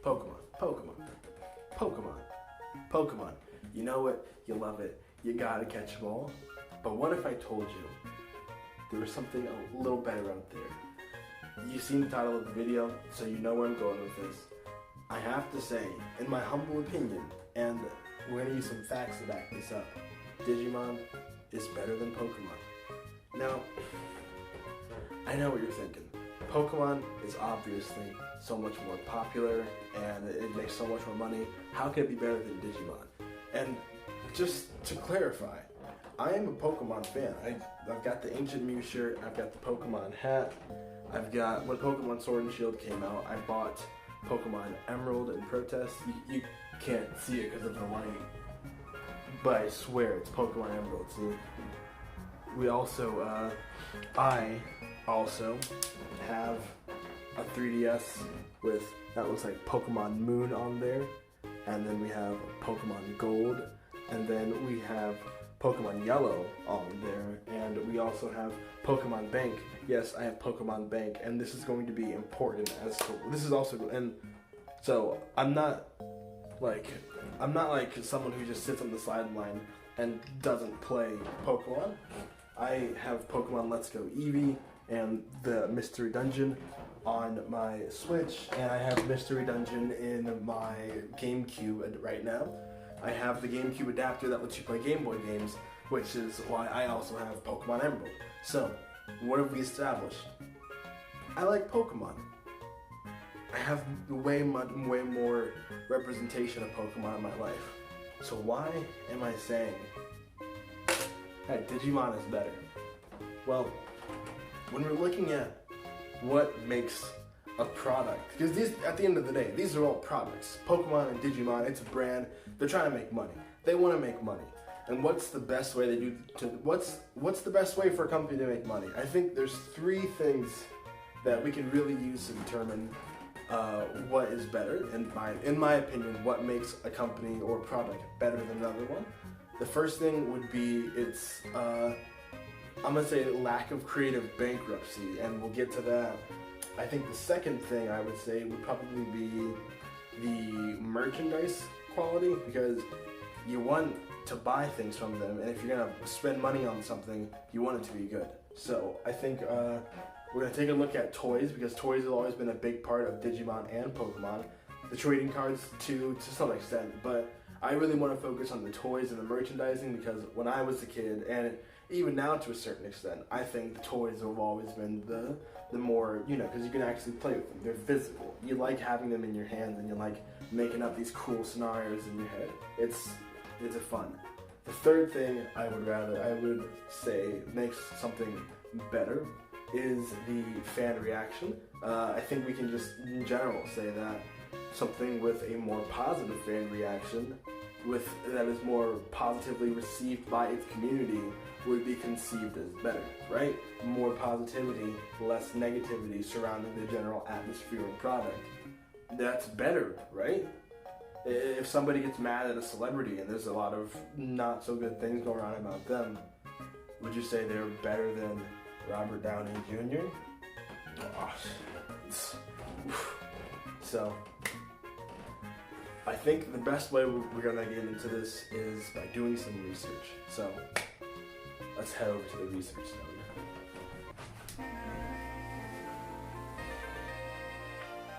Pokemon, Pokemon, Pokemon, Pokemon. You know it, you love it, you gotta catch them all. But what if I told you there was something a little better out there? You've seen the title of the video, so you know where I'm going with this. I have to say, in my humble opinion, and we're gonna use some facts to back this up, Digimon is better than Pokemon. Now, I know what you're thinking. Pokemon is obviously so much more popular and it makes so much more money. How can it be better than Digimon? And just to clarify, I am a Pokemon fan. I've got the Ancient Mew shirt, I've got the Pokemon hat, I've got, when Pokemon Sword and Shield came out, I bought Pokemon Emerald in protest. You can't see it because of the lighting, but I swear it's Pokemon Emerald, see? We also, I also have a 3DS with, that looks like Pokemon Moon on there, and then we have Pokemon Gold, and then we have Pokemon Yellow on there, and we also have Pokemon Bank. Yes, I have Pokemon Bank, and this is going to be important as to, this is also, and so I'm not like someone who just sits on the sideline and doesn't play Pokemon. I have Pokemon Let's Go Eevee and the Mystery Dungeon on my Switch, and I have Mystery Dungeon in my GameCube right now. I have the GameCube adapter that lets you play Game Boy games, which is why I also have Pokemon Emerald. So, what have we established? I like Pokemon. I have way more representation of Pokemon in my life. So why am I saying, hey, Digimon is better? Well, when we're looking at what makes a product, because these, at the end of the day, these are all products. Pokemon and Digimon, it's a brand. They're trying to make money. They want to make money. And what's the best way they do to what's the best way for a company to make money? I think there's three things that we can really use to determine what is better. In my opinion, what makes a company or product better than another one. The first thing would be its I'm gonna say lack of creative bankruptcy, and we'll get to that. I think the second thing I would say would probably be the merchandise quality, because you want to buy things from them, and if you're gonna spend money on something, you want it to be good. So I think we're gonna take a look at toys, because toys have always been a big part of Digimon and Pokemon. The trading cards to some extent, but I really want to focus on the toys and the merchandising, because when I was a kid, and even now to a certain extent, I think the toys have always been the more, you know, because you can actually play with them. They're physical. You like having them in your hands, and you like making up these cool scenarios in your head. It's a fun. The third thing I would say makes something better is the fan reaction. I think we can just in general say that something with a more positive fan reaction, that is more positively received by its community, would be conceived as better, right? More positivity, less negativity surrounding the general atmosphere and product. That's better, right? If somebody gets mad at a celebrity and there's a lot of not so good things going on about them, would you say they're better than Robert Downey Jr.? So, I think the best way we're gonna get into this is by doing some research. So, let's head over to the research zone.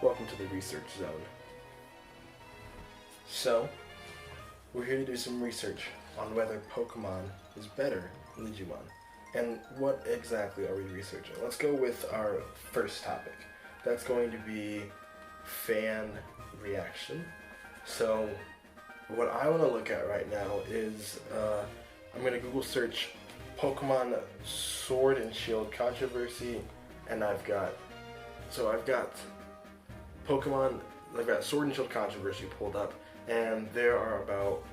Welcome to the research zone. So, we're here to do some research on whether Pokemon is better than Digimon. And what exactly are we researching? Let's go with our first topic. That's going to be fan reaction. So, what I want to look at right now is, I'm going to Google search Pokemon Sword and Shield controversy, and I've got Sword and Shield controversy pulled up, and there are about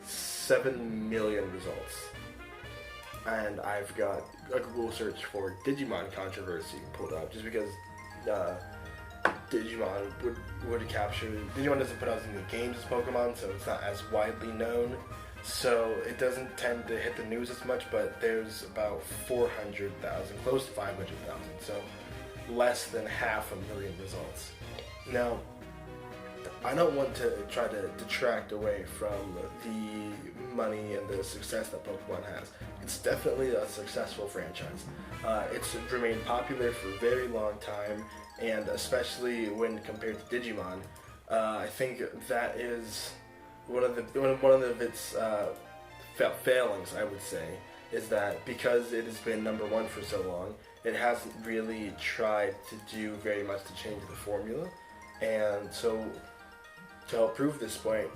7 million results. And I've got a Google search for Digimon controversy pulled up, just because Digimon doesn't put out as many games as Pokemon, so it's not as widely known. So it doesn't tend to hit the news as much, but there's about 400,000, close to 500,000, so less than 500,000 results. Now, I don't want to try to detract away from the money and the success that Pokemon has. It's definitely a successful franchise. It's remained popular for a very long time, and especially when compared to Digimon, I think that is one of its failings, I would say, is that because it has been number one for so long, it hasn't really tried to do very much to change the formula. And so, to help prove this point,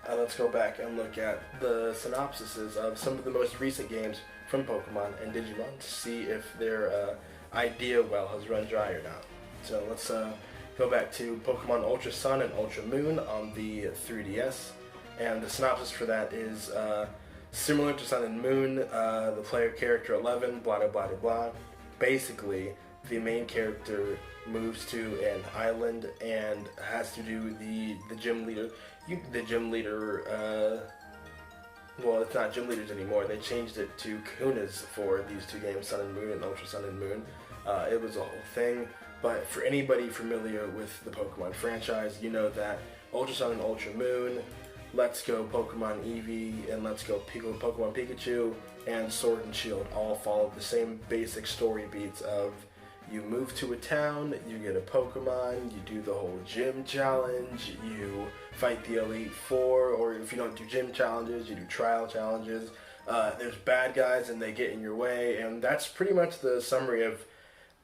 let's go back and look at the synopsises of some of the most recent games from Pokemon and Digimon to see if their idea well has run dry or not. So let's go back to Pokemon Ultra Sun and Ultra Moon on the 3DS, and the synopsis for that is similar to Sun and Moon, the player character 11, blah blah blah blah. Basically, the main character moves to an island and has to do the gym leader. Well, it's not gym leaders anymore. They changed it to Kahunas for these two games, Sun and Moon and Ultra Sun and Moon. It was a whole thing. But for anybody familiar with the Pokemon franchise, you know that Ultra Sun and Ultra Moon, Let's Go Pokemon Eevee, and Let's Go Pokemon Pikachu, and Sword and Shield all follow the same basic story beats of you move to a town, you get a Pokemon, you do the whole gym challenge, you fight the Elite Four, or if you don't do gym challenges, you do trial challenges. There's bad guys and they get in your way, and that's pretty much the summary of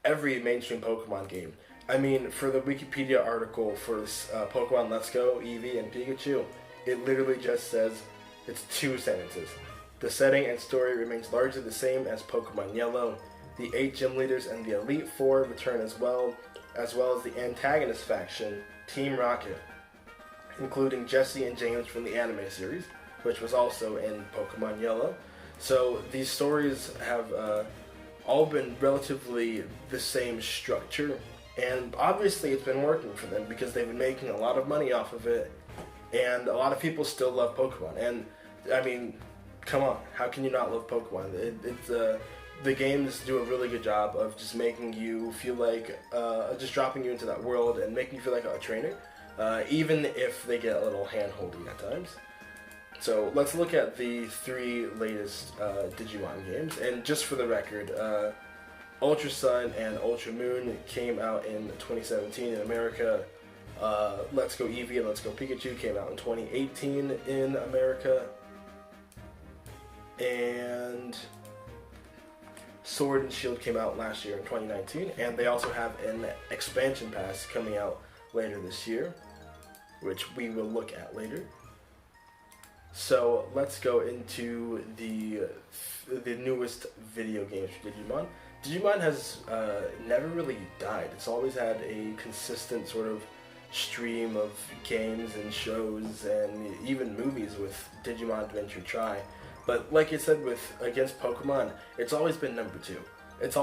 every mainstream Pokemon game. I mean, for the Wikipedia article for Pokemon Let's Go, Eevee, and Pikachu, it literally just says, it's 2 sentences. The setting and story remains largely the same as Pokemon Yellow. The 8 gym leaders and the Elite Four return as well as the antagonist faction, Team Rocket, including Jesse and James from the anime series, which was also in Pokemon Yellow. So these stories have all been relatively the same structure, and obviously it's been working for them because they've been making a lot of money off of it, and a lot of people still love Pokemon. And I mean, come on, how can you not love Pokemon? The games do a really good job of just making you feel like, just dropping you into that world and making you feel like a trainer, even if they get a little hand-holding at times. So let's look at the 3 latest Digimon games, and just for the record, Ultra Sun and Ultra Moon came out in 2017 in America. Let's Go Eevee and Let's Go Pikachu came out in 2018 in America. And Sword and Shield came out last year in 2019, and they also have an expansion pass coming out later this year, which we will look at later. So let's go into the newest video games for Digimon. Digimon has never really died. It's always had a consistent sort of stream of games and shows and even movies with Digimon Adventure Tri. But like I said, against Pokemon, it's always been number 2. It's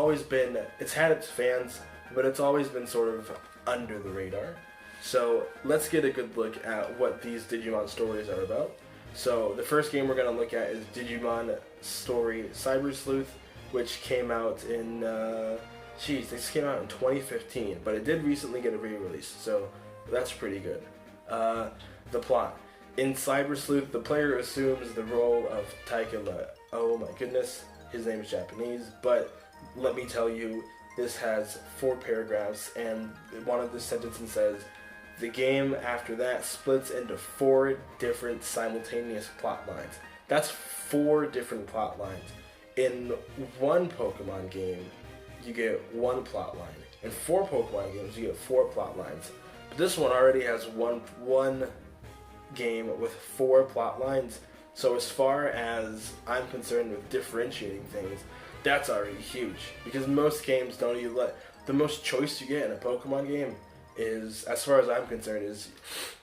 had its fans, but it's always been sort of under the radar. So let's get a good look at what these Digimon stories are about. So the first game we're going to look at is Digimon Story Cyber Sleuth, which came out in, this came out in 2015, but it did recently get a re-release, so that's pretty good. The plot. In Cyber Sleuth, the player assumes the role of Taikala. Oh my goodness, his name is Japanese, but let me tell you, this has 4 paragraphs, and one of the sentences says, the game after that splits into 4 different simultaneous plot lines. That's 4 different plot lines. In one Pokemon game, you get 1 plot line. In 4 Pokemon games, you get 4 plot lines. But this one already has one game with 4 plot lines. So as far as I'm concerned with differentiating things, that's already huge. Because most games don't even the most choice you get in a Pokemon game is, as far as I'm concerned, is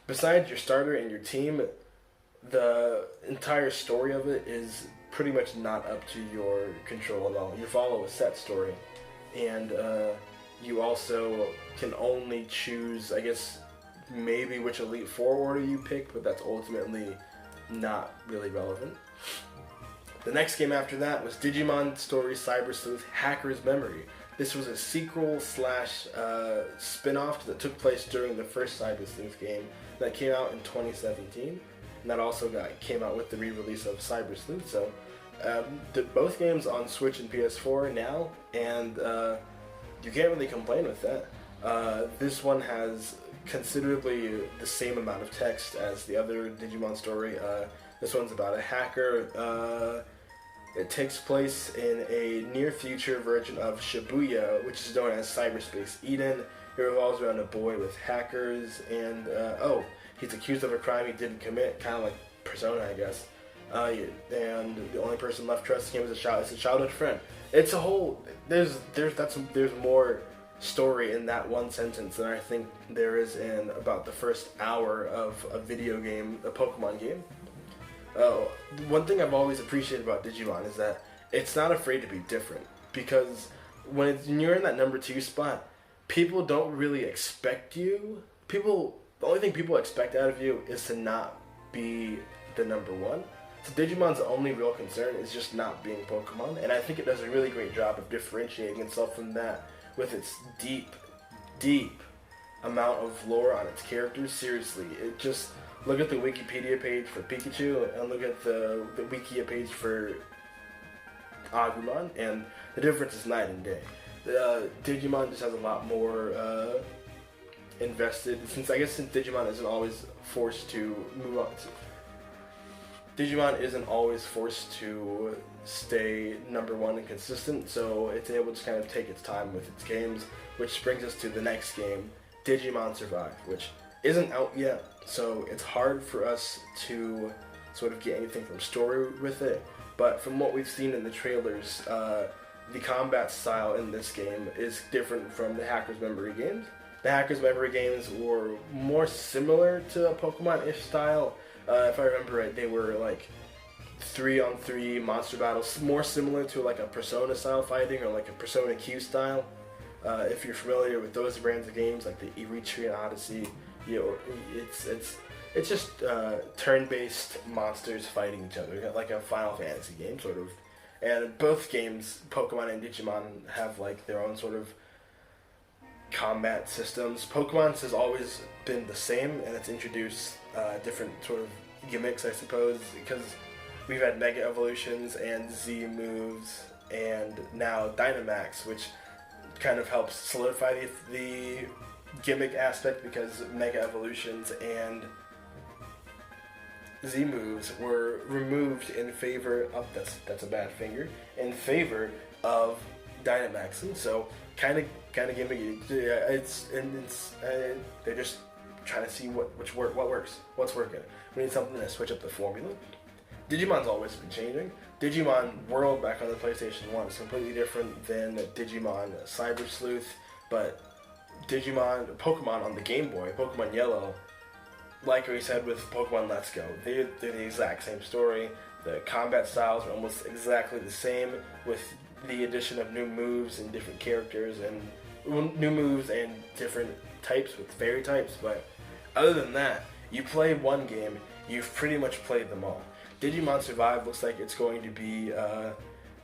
besides your starter and your team, the entire story of it is pretty much not up to your control at all. You follow a set story, and you also can only choose, I guess, maybe which Elite Four order you pick, but that's ultimately not really relevant. The next game after that was Digimon Story Cyber Sleuth Hacker's Memory. This was a sequel slash spin-off that took place during the first Cyber Sleuth game that came out in 2017. And that also came out with the re-release of Cyber Sleuth. So both games on Switch and PS4 now, and you can't really complain with that. This one has considerably the same amount of text as the other Digimon story. This one's about a hacker. It takes place in a near-future version of Shibuya, which is known as Cyberspace Eden. It revolves around a boy with hackers, and he's accused of a crime he didn't commit, kind of like Persona, I guess. And the only person left trusting him is a childhood friend. It's a whole. There's more story in that one sentence than I think there is in about the first hour of a video game, a Pokemon game. One thing I've always appreciated about Digimon is that it's not afraid to be different, because when you're in that number 2 spot, people don't really expect you. The only thing people expect out of you is to not be the number 1. So Digimon's only real concern is just not being Pokemon, and I think it does a really great job of differentiating itself from that with its deep, deep amount of lore on its characters. Seriously, it just... Look at the Wikipedia page for Pikachu and look at the Wikia page for Agumon, and the difference is night and day. Digimon just has a lot more invested, since Digimon isn't always forced to move on. Digimon isn't always forced to stay number 1 and consistent, so it's able to kind of take its time with its games, which brings us to the next game, Digimon Survive, which isn't out yet, so it's hard for us to sort of get anything from story with it. But from what we've seen in the trailers, the combat style in this game is different from the Hacker's Memory games. The Hacker's Memory games were more similar to a Pokemon-ish style. If I remember right, they were like 3-on-3 monster battles, more similar to like a Persona style fighting or like a Persona Q style. If you're familiar with those brands of games, like the Eritrean Odyssey, it's just turn-based monsters fighting each other, like a Final Fantasy game, sort of. And both games, Pokemon and Digimon, have like their own sort of combat systems. Pokemon's has always been the same, and it's introduced different sort of gimmicks, I suppose, because we've had Mega Evolutions and Z moves, and now Dynamax, which kind of helps solidify the gimmick aspect, because Mega Evolutions and Z moves were removed in favor of that's a bad finger, in favor of Dynamaxing. So kind of gimmicky. They're just trying to see what works, what's working. We need something to switch up the formula. Digimon's always been changing. Digimon World back on the PlayStation 1 is completely different than Digimon Cyber Sleuth, but Pokemon on the Game Boy, Pokemon Yellow, like we said with Pokemon Let's Go, they're the exact same story. The combat styles are almost exactly the same, with the addition of new moves and different characters, and new moves and different types with fairy types. But other than that, you play one game, you've pretty much played them all. Digimon Survive looks like it's going to be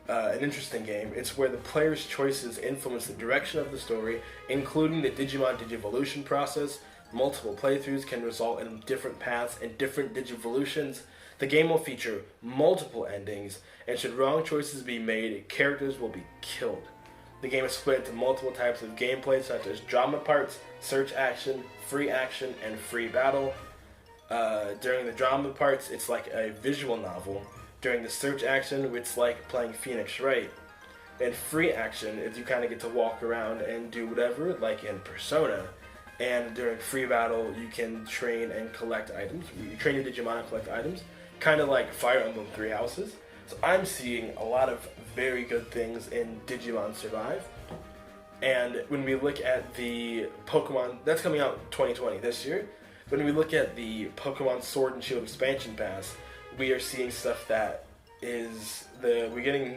an interesting game. It's where the player's choices influence the direction of the story, including the Digimon Digivolution process. Multiple playthroughs can result in different paths and different Digivolutions. The game will feature multiple endings, and should wrong choices be made, characters will be killed. The game is split into multiple types of gameplay, such as drama parts, search action, and free battle. During the drama parts, it's like a visual novel. During the search action, it's like playing Phoenix Wright. And free action is you kind of get to walk around and do whatever, like in Persona. And during free battle, you can train and collect items. You train your Digimon and collect items, kind of like Fire Emblem Three Houses. So I'm seeing a lot of very good things in Digimon Survive. And when we look at the Pokemon, that's coming out 2020 this year. When we look at the Pokemon Sword and Shield expansion pass, we are seeing stuff that is we're getting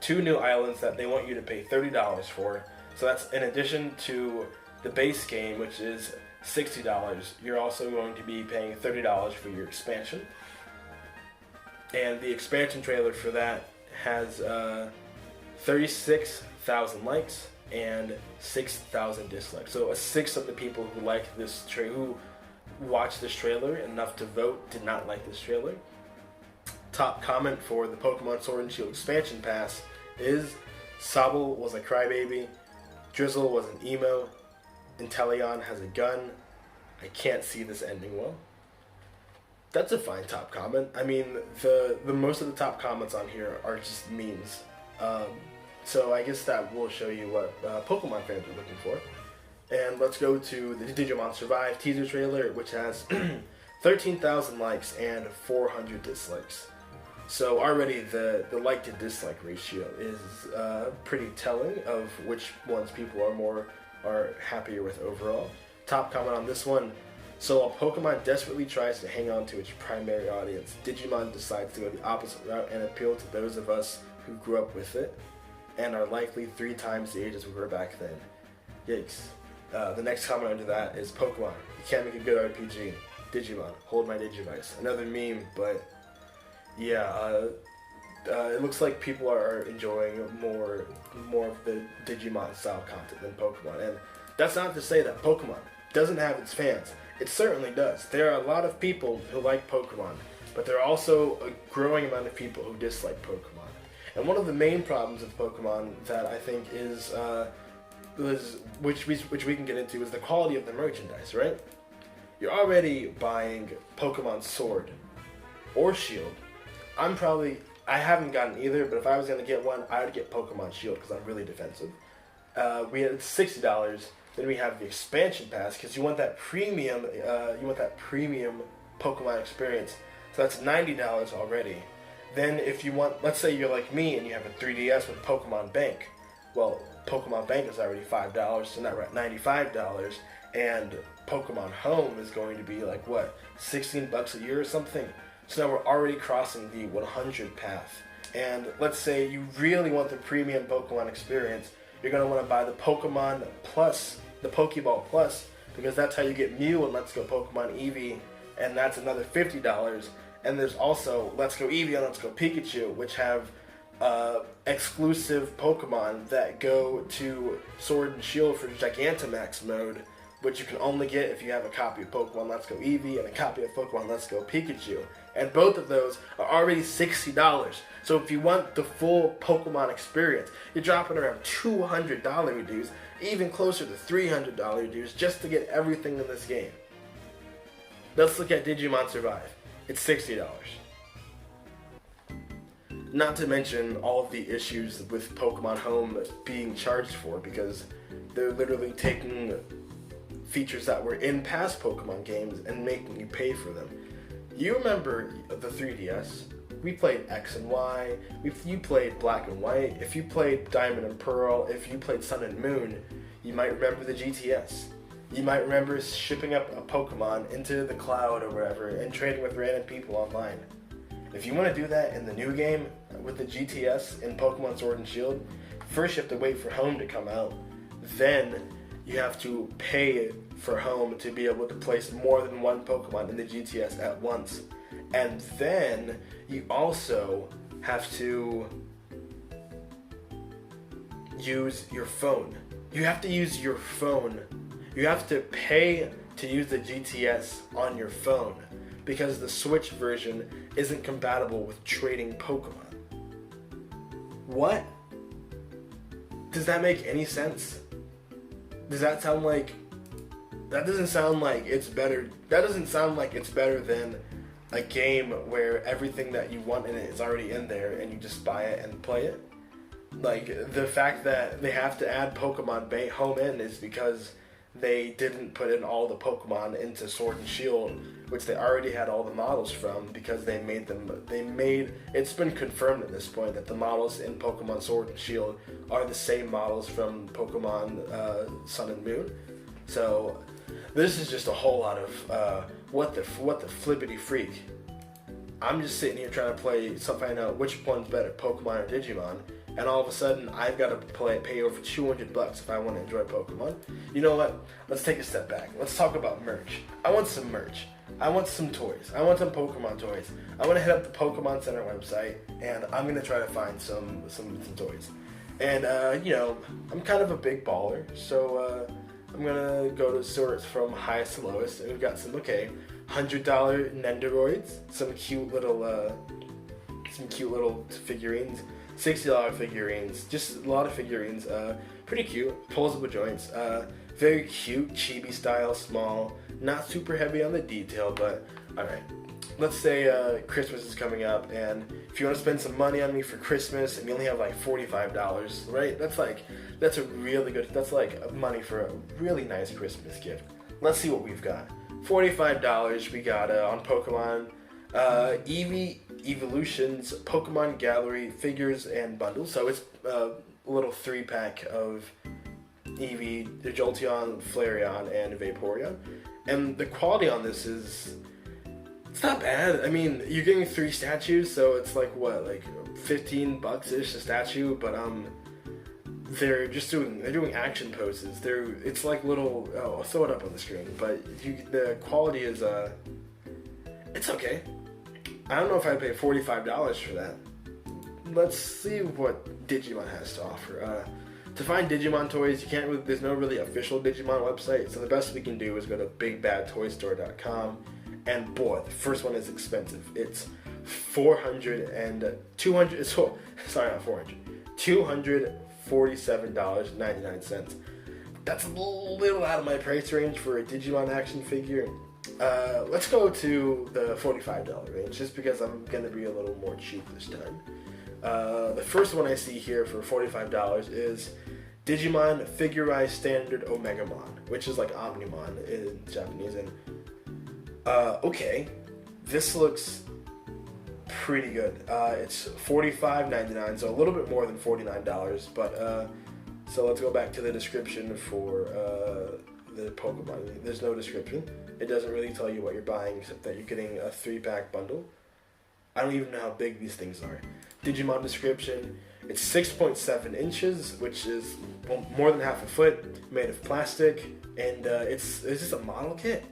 two new islands that they want you to pay $30 for. So that's in addition to the base game, which is $60. You're also going to be paying $30 for your expansion. And the expansion trailer for that has 36,000 likes. and 6,000 dislikes. So a sixth of the people who like this who watched this trailer enough to vote did not like this trailer. Top comment for the Pokemon Sword and Shield expansion pass is Sobble was a crybaby, Drizzle was an emo, Inteleon has a gun. I can't see this ending well. That's a fine top comment. I mean, the most of the top comments on here are just memes. So I guess that will show you what Pokemon fans are looking for. And let's go to the Digimon Survive teaser trailer, which has 13,000 likes and 400 dislikes. So already the like to dislike ratio is pretty telling of which ones people are happier with overall. Top comment on this one: so while Pokemon desperately tries to hang on to its primary audience, Digimon decides to go the opposite route and appeal to those of us who grew up with it and are likely 3 times the age as we were back then. Yikes. The next comment under that is Pokemon, you can't make a good RPG. Digimon, hold my Digivice. Another meme, but yeah, it looks like people are enjoying more of the Digimon style content than Pokemon. And that's not to say that Pokemon doesn't have its fans. It certainly does. There are a lot of people who like Pokemon, but there are also a growing amount of people who dislike Pokemon. And one of the main problems with Pokemon that I think is which we can get into is the quality of the merchandise, right? You're already buying Pokemon Sword or Shield. I haven't gotten either, but if I was going to get one, I would get Pokemon Shield because I'm really defensive. We had $60. Then we have the expansion pass because you want that premium. You want that premium Pokemon experience. So that's $90 already. Then if you want, let's say you're like me and you have a 3DS with Pokemon Bank. Well, Pokemon Bank is already $5, so now we're at $95, and Pokemon Home is going to be like what, $16 a year or something. So now we're already crossing the 100 path. And let's say you really want the premium Pokemon experience, you're going to want to buy the Pokemon Plus, the Pokeball Plus, because that's how you get Mew and Let's Go Pokemon Eevee, and that's another $50. And there's also Let's Go Eevee and Let's Go Pikachu, which have exclusive Pokemon that go to Sword and Shield for Gigantamax mode, which you can only get if you have a copy of Pokemon Let's Go Eevee and a copy of Pokemon Let's Go Pikachu. And both of those are already $60. So if you want the full Pokemon experience, you're dropping around $200 dues, even closer to $300 dues, just to get everything in this game. Let's look at Digimon Survive. It's $60. Not to mention all of the issues with Pokemon Home being charged for, because they're literally taking features that were in past Pokemon games and making you pay for them. You remember the 3DS? We played X and Y, if you played Black and White, if you played Diamond and Pearl, if you played Sun and Moon, you might remember the GTS. You might remember shipping up a Pokemon into the cloud or wherever and trading with random people online. If you want to do that in the new game with the GTS in Pokemon Sword and Shield, first you have to wait for Home to come out. Then you have to pay for Home to be able to place more than one Pokemon in the GTS at once. And then you also have to use your phone. You have to use your phone. You have to pay to use the GTS on your phone because the Switch version isn't compatible with trading Pokemon. What? Does that make any sense? Does that sound like... That doesn't sound like it's better. That doesn't sound like it's better than a game where everything that you want in it is already in there and you just buy it and play it. Like, the fact that they have to add Pokemon Home in is because they didn't put in all the Pokemon into Sword and Shield, which they already had all the models from because they made them. It's been confirmed at this point that the models in Pokemon Sword and Shield are the same models from Pokemon Sun and Moon. So this is just a whole lot of what the flippity freak. I'm just sitting here trying to find out which one's better, Pokemon or Digimon. And all of a sudden, I've got to pay over $200 if I want to enjoy Pokemon. You know what? Let's take a step back. Let's talk about merch. I want some merch. I want some toys. I want some Pokemon toys. I want to hit up the Pokemon Center website, and I'm going to try to find some toys. And, you know, I'm kind of a big baller, so I'm gonna go to sorts from highest to lowest. And we've got some, $100 Nendoroids, some cute little figurines, $60 figurines, just a lot of figurines, pretty cute, posable joints, very cute, chibi style, small, not super heavy on the detail, but alright. Let's say Christmas is coming up, and if you want to spend some money on me for Christmas, and you only have like $45, right? That's a really good, that's like money for a really nice Christmas gift. Let's see what we've got. $45, we got on Pokemon, Eevee Evolutions, Pokemon Gallery figures and bundles. So it's a little 3-pack of Eevee, Jolteon, Flareon, and Vaporeon. And the quality on this is, it's not bad. I mean, you're getting 3 statues, so it's like what, like $15-ish a statue, but they're doing action poses. It's like little, I'll throw it up on the screen, but the quality is it's okay. I don't know if I'd pay $45 for that. Let's see what Digimon has to offer. To find Digimon toys, there's no really official Digimon website, so the best we can do is go to bigbadtoystore.com. And boy, the first one is expensive. It's $247.99. That's a little out of my price range for a Digimon action figure. Let's go to the $45 range, just because I'm gonna be a little more cheap this time. The first one I see here for $45 is Digimon Figurized Standard Omegamon, which is like Omnimon in Japanese. And okay, this looks pretty good. It's $45.99, so a little bit more than $49. But so let's go back to the description for the Pokemon. There's no description. It doesn't really tell you what you're buying, except that you're getting a 3-pack bundle. I don't even know how big these things are. Digimon description: it's 6.7 inches, which is more than half a foot, made of plastic, and it's just a model kit.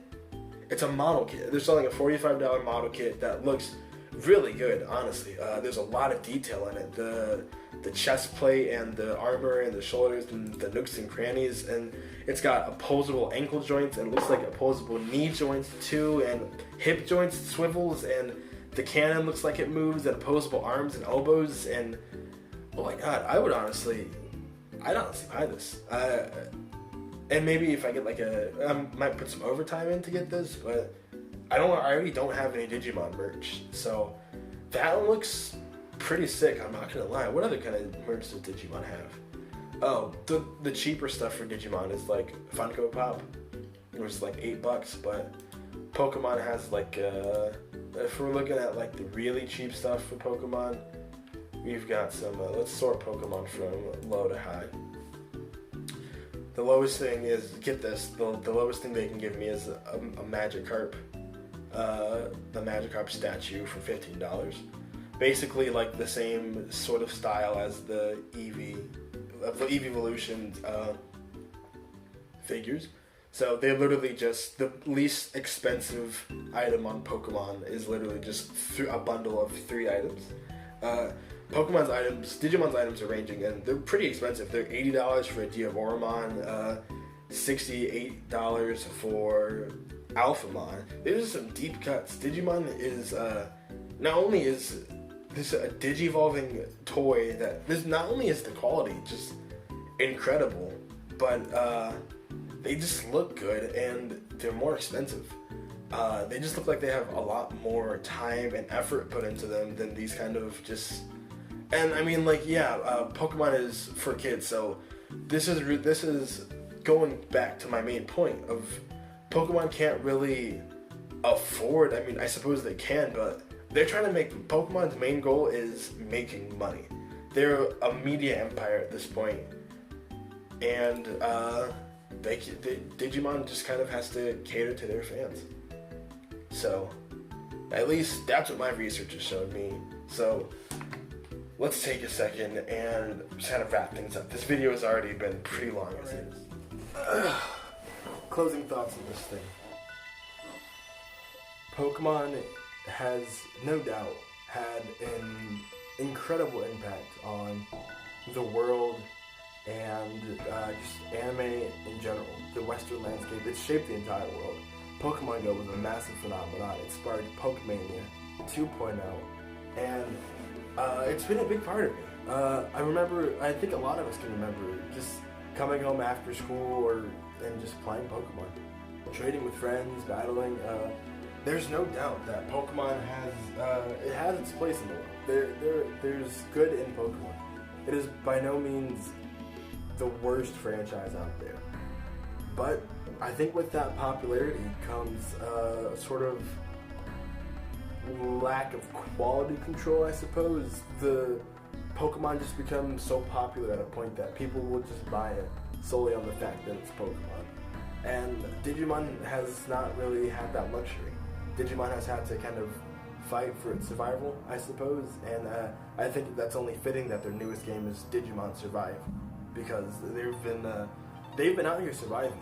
It's a model kit. They're selling a $45 model kit that looks really good, honestly. There's a lot of detail in it. The chest plate and the armor and the shoulders and the nooks and crannies, and it's got opposable ankle joints and it looks like opposable knee joints too, and hip joints, swivels, and the cannon looks like it moves, and opposable arms and elbows, and oh my god, I'd honestly buy this. And maybe if I get I might put some overtime in to get this, but I already don't have any Digimon merch, so that looks pretty sick, I'm not gonna lie. What other kind of merch does Digimon have? Oh, the cheaper stuff for Digimon is like Funko Pop, which is like $8, but Pokemon has like, if we're looking at like the really cheap stuff for Pokemon, we've got some, let's sort Pokemon from low to high. The lowest thing is, get this, the lowest thing they can give me is a Magikarp, the Magikarp statue for $15. Basically like the same sort of style as the Eevee Evolution figures. So they're literally just, the least expensive item on Pokemon is literally just a bundle of 3 items. Digimon's items are ranging, and they're pretty expensive. They're $80 for a Diaboromon, $68 for Alphamon. There's some deep cuts. Digimon is, not only is this a Digivolving toy that, not only is the quality just incredible, but they just look good and they're more expensive. They just look like they have a lot more time and effort put into them than these kind of just. And I mean, like, yeah, Pokemon is for kids, so this is going back to my main point of Pokemon can't really afford. I mean, I suppose they can, but they're trying to make, Pokemon's main goal is making money. They're a media empire at this point, and Digimon just kind of has to cater to their fans. So, at least that's what my research has showed me. So, let's take a second and just kind of wrap things up. This video has already been pretty long as it is. Closing thoughts on this thing. Pokemon has no doubt had an incredible impact on the world, and just anime in general, the Western landscape. It shaped the entire world. Pokemon Go was a massive phenomenon. It sparked Pokemania 2.0, and it's been a big part of me. I remember, I think a lot of us can remember just coming home after school and just playing Pokemon, trading with friends, battling. There's no doubt that Pokemon has its place in the world. There's good in Pokemon. It is by no means the worst franchise out there, but I think with that popularity comes a sort of lack of quality control, I suppose. The Pokemon just becomes so popular at a point that people will just buy it solely on the fact that it's Pokemon. And Digimon has not really had that luxury. Digimon has had to kind of fight for its survival, I suppose, and I think that's only fitting that their newest game is Digimon Survive, because they've been out here surviving.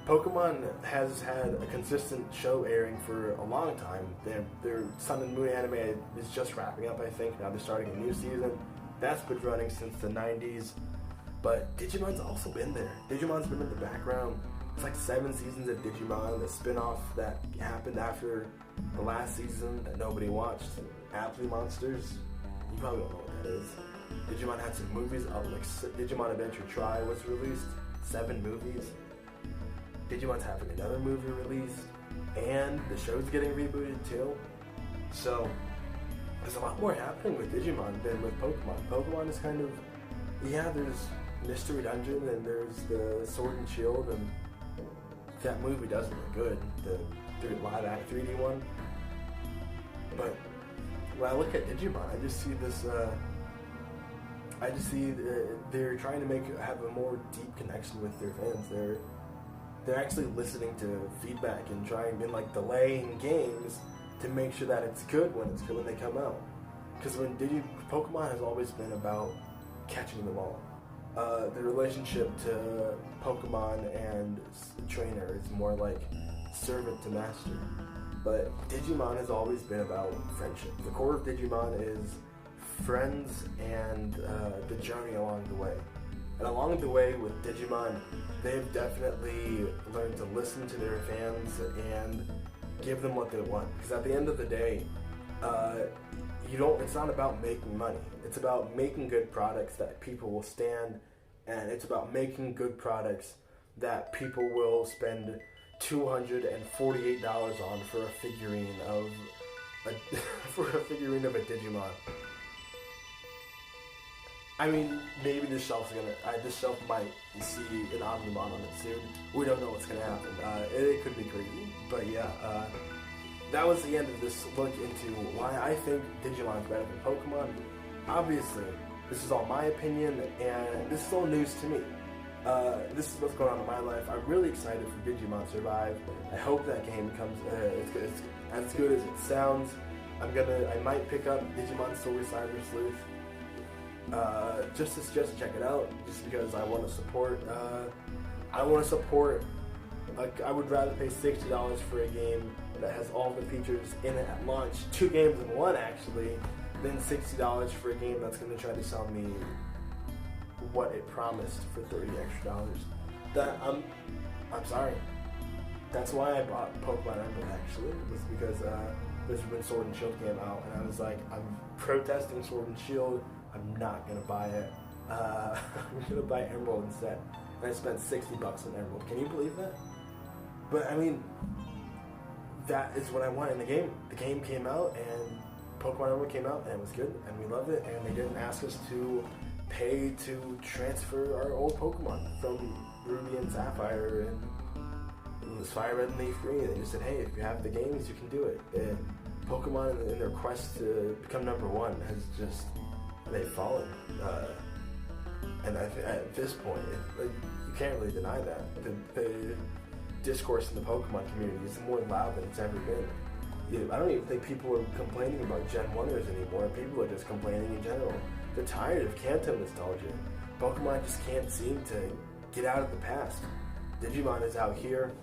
Pokemon has had a consistent show airing for a long time. Their Sun and Moon anime is just wrapping up, I think. Now they're starting a new season. That's been running since the 90s. But Digimon's also been there. Digimon's been in the background. It's like 7 seasons of Digimon, the spin-off that happened after the last season that nobody watched. Aptly Monsters. You probably don't know what that is. Digimon had some movies. Digimon Adventure Tri was released. 7 movies. Digimon's having another movie released, and the show's getting rebooted too. So there's a lot more happening with Digimon than with Pokemon. Pokemon is kind of, there's Mystery Dungeon and there's the Sword and Shield, and that movie doesn't look good, the live act 3D one. But when I look at Digimon, I just see this. They're trying to have a more deep connection with their fans. They're actually listening to feedback and trying and delaying games to make sure that it's good when they come out. Because Pokemon has always been about catching them all. The relationship to Pokemon and trainer is more like servant to master. But Digimon has always been about friendship. The core of Digimon is friends and the journey along the way. And along the way with Digimon, they've definitely learned to listen to their fans and give them what they want. Because at the end of the day, it's not about making money. It's about making good products that people will stand, and it's about making good products that people will spend $248 on for a figurine of a Digimon. I mean, maybe this shelf might see an Omnimon on it soon. We don't know what's gonna happen. It could be crazy, but yeah. That was the end of this look into why I think Digimon is better than Pokemon. Obviously, this is all my opinion, and this is all news to me. This is what's going on in my life. I'm really excited for Digimon Survive. I hope that game comes. It's as good as it sounds. I might pick up Digimon Story Cyber Sleuth. Just to check it out, just because I want to support. I would rather pay $60 for a game that has all the features in it at launch, 2 games in one actually, than $60 for a game that's going to try to sell me what it promised for $30 extra. I'm sorry. That's why I bought Pokemon Emerald actually, was because this is when Sword and Shield came out, and I was like, I'm protesting Sword and Shield. I'm not gonna buy it. I'm gonna buy Emerald instead. And I spent $60 on Emerald. Can you believe that? But I mean, that is what I want in the game. The game came out, and Pokemon Emerald came out, and it was good, and we loved it. And they didn't ask us to pay to transfer our old Pokemon from Ruby and Sapphire, and it was Fire Red and Leaf Green. They just said, hey, if you have the games, you can do it. And Pokemon, in their quest to become #1, has just, they've fallen. And at this point, you can't really deny that. The discourse in the Pokemon community is more loud than it's ever been. I don't even think people are complaining about Gen 1ers anymore. People are just complaining in general. They're tired of Kanto nostalgia. Pokemon just can't seem to get out of the past. Digimon is out here.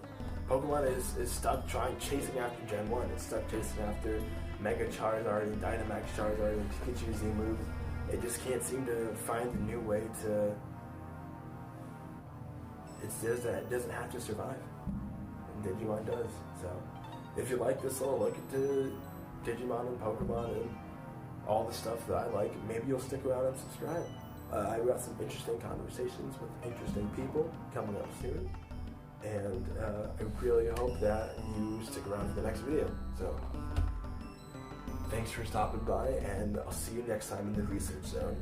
Pokemon is stuck chasing after Gen 1. It's stuck chasing after Mega Charizard and Dynamax Charizard and Pikachu Z moves. it just can't seem to find a new way to. It says that it doesn't have to survive, and Digimon does. So, if you like this little look into Digimon and Pokemon and all the stuff that I like, maybe you'll stick around and subscribe. I've got some interesting conversations with interesting people coming up soon, and I really hope that you stick around for the next video. So, thanks for stopping by, and I'll see you next time in the Research Zone.